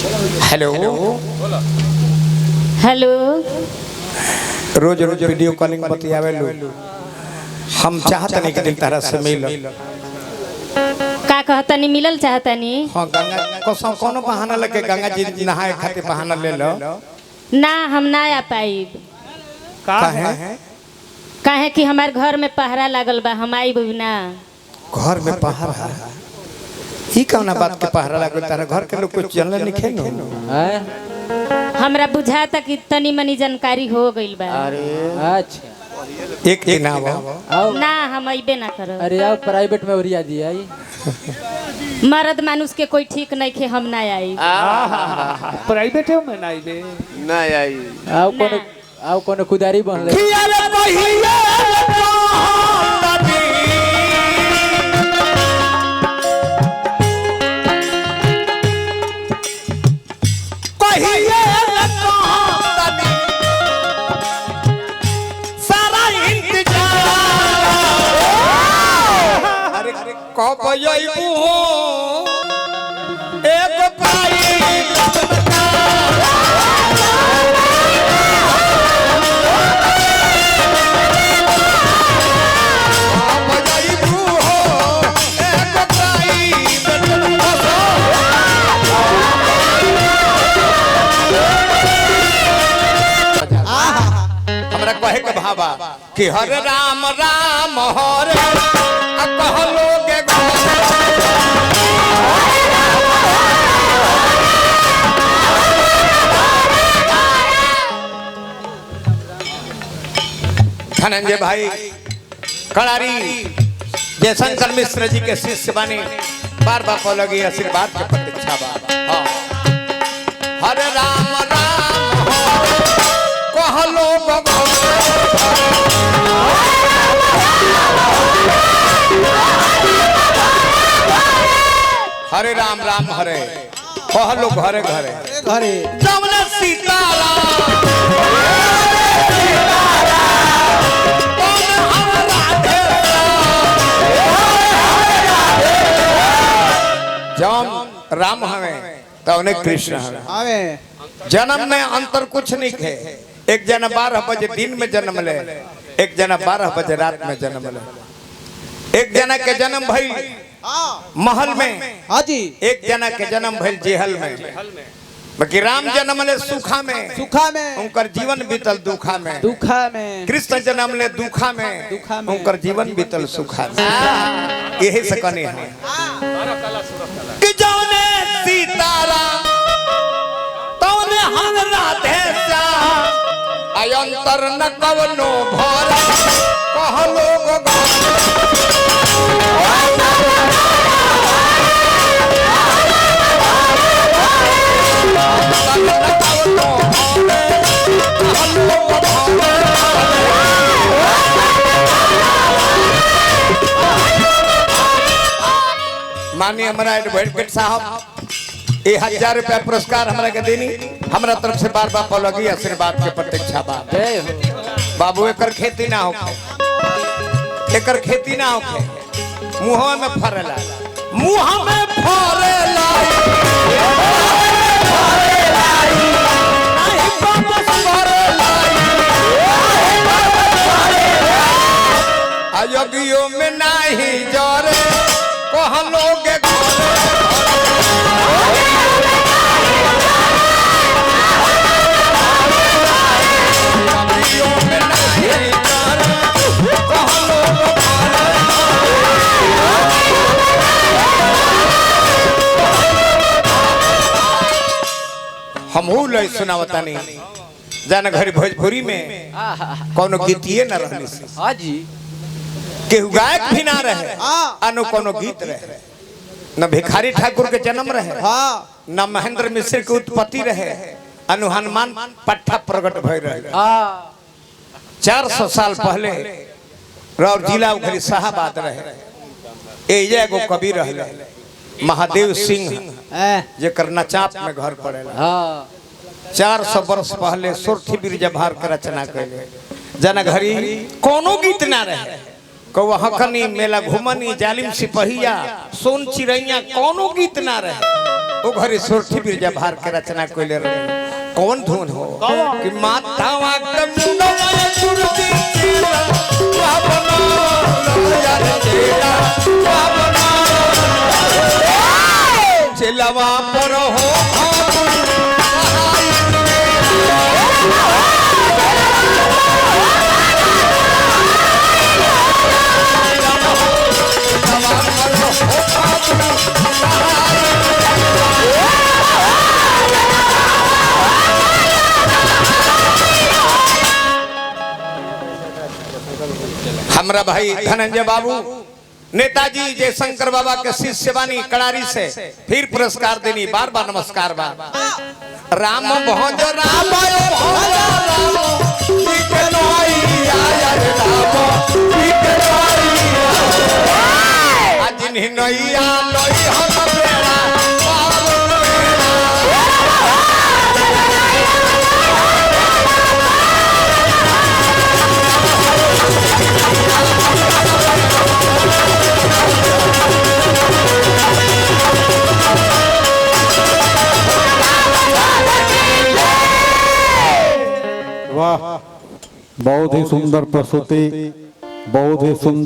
Hello hello. रोज रोज video calling बतियावे लो, हम चाहत नहीं कि दिन तारा से मिल। का कहतनी मिलल चाहतनी? हाँ गंगा कसम कोनो बहाना लेके गंगा जी नहाए खातिर बहाना ले लो। ना हम ना आ पाइब। काहे? काहे कि हमार घर में पहरा लागल बा, हम आइब ना। घर में पहरा? ई कौना बात के पहरा लागल? तारा घर के लोग कुछ जानले नहीं खेनो? हमरा बुझाता कि तनी मनी जानकारी हो गइल बा। अरे अच्छा, एक दिन आओ। ना हम अइबे ना करब। अरे आओ प्राइवेट में उरिया दी आई। मर्द मानुष के कोई ठीक नहीं खे, हम ना आई। प्राइवेट में ना आइबे ना आई। आओ कोनो कुदारी बन ले। हमरा कहे के भाबा कि हरे राम राम हरे कहलो के धनंजय भाई कड़ारी जयशंकर मिश्र जी के शिष्य बने, बार बार लगी आशीर्वाद के प्रतीक्षा बा। हरे राम राम कहलो हरे राम राम हरे कहलो घरे घरे घरे जमुना सीताराम जम राम हमें तो उन्हें कृष्ण हमें। जन्म में अंतर कुछ नहीं है। एक जना 12 बजे दिन में जन्म ले, एक जना 12 बजे रात में जन्म ले। एक जना के जन्म भई महल में, हाँ जी। एक जना के जन्म भई जेहल में। बाकी राम जन्म ले सुखा में, सुखा में उनकर जीवन बीतल दुखा में। दुखा में कृष्ण जन्म ले दुखा में, दुखा में उनकर जीवन बीतल सुखा में। यही से कने है कि जौने सीताराम तौने हम राधे श्याम, अयंतर न कवनो भरा कहलो माननीय हमारा एडवोकेट साहब 1000 रुपया पुरस्कार हमरा के देनी, हमरा तरफ से बार बार लगी आशीर्वाद के प्रतीक्षा बा। बाबू एकर खेती ना होखे, एकर खेती ना होखे, मुंह में फरेला, मुंह में फरेला नहीं वापस फरेला, अयोग्यों में नहीं जरे कहलो के हम सुनावता नहीं जाना घर भोजपुरी में कोनो गीतिए न रहने से। हाँ जी। केहू गायक भी ना रहे, अनु कोनो गीत रहे, न भिखारी ठाकुर के जन्म रहे, न महेंद्र मिश्र के उत्पत्ति रहे, अनु हनुमान पट्टा प्रकट भय रहे। 400 साल पहले रौर जिला उखरी शाहबाद रहे। एगो कवि रहे महादेव सिंह, जेकर नचाप में घर पड़ेला। 400 वर्ष पहले सुरथी बिरजा भार के रचना कैले। जना घड़ी कोनो गीत ना रहे, कौआ हकनी मेला घुमनी जालिम सिपहिया सोन चिड़ैया कोनो गीत ना रहे। वो घरी सोरठी बिरजा भार के रचना कोइले रहे कौन धुन हो कि मातावा कमुनवा सुरती चेला बाबना यार चेला बाबना चेलावा पर हो हमरा भाई धनंजय बाबू नेताजी जयशंकर बाबा के शिष्य बानी कड़ारी से फिर पुरस्कार देनी बार बार नमस्कार बा राम भोज राम आज नैया वाह बहुत ही सुंदर प्रस्तुति बहुत ही सुंदर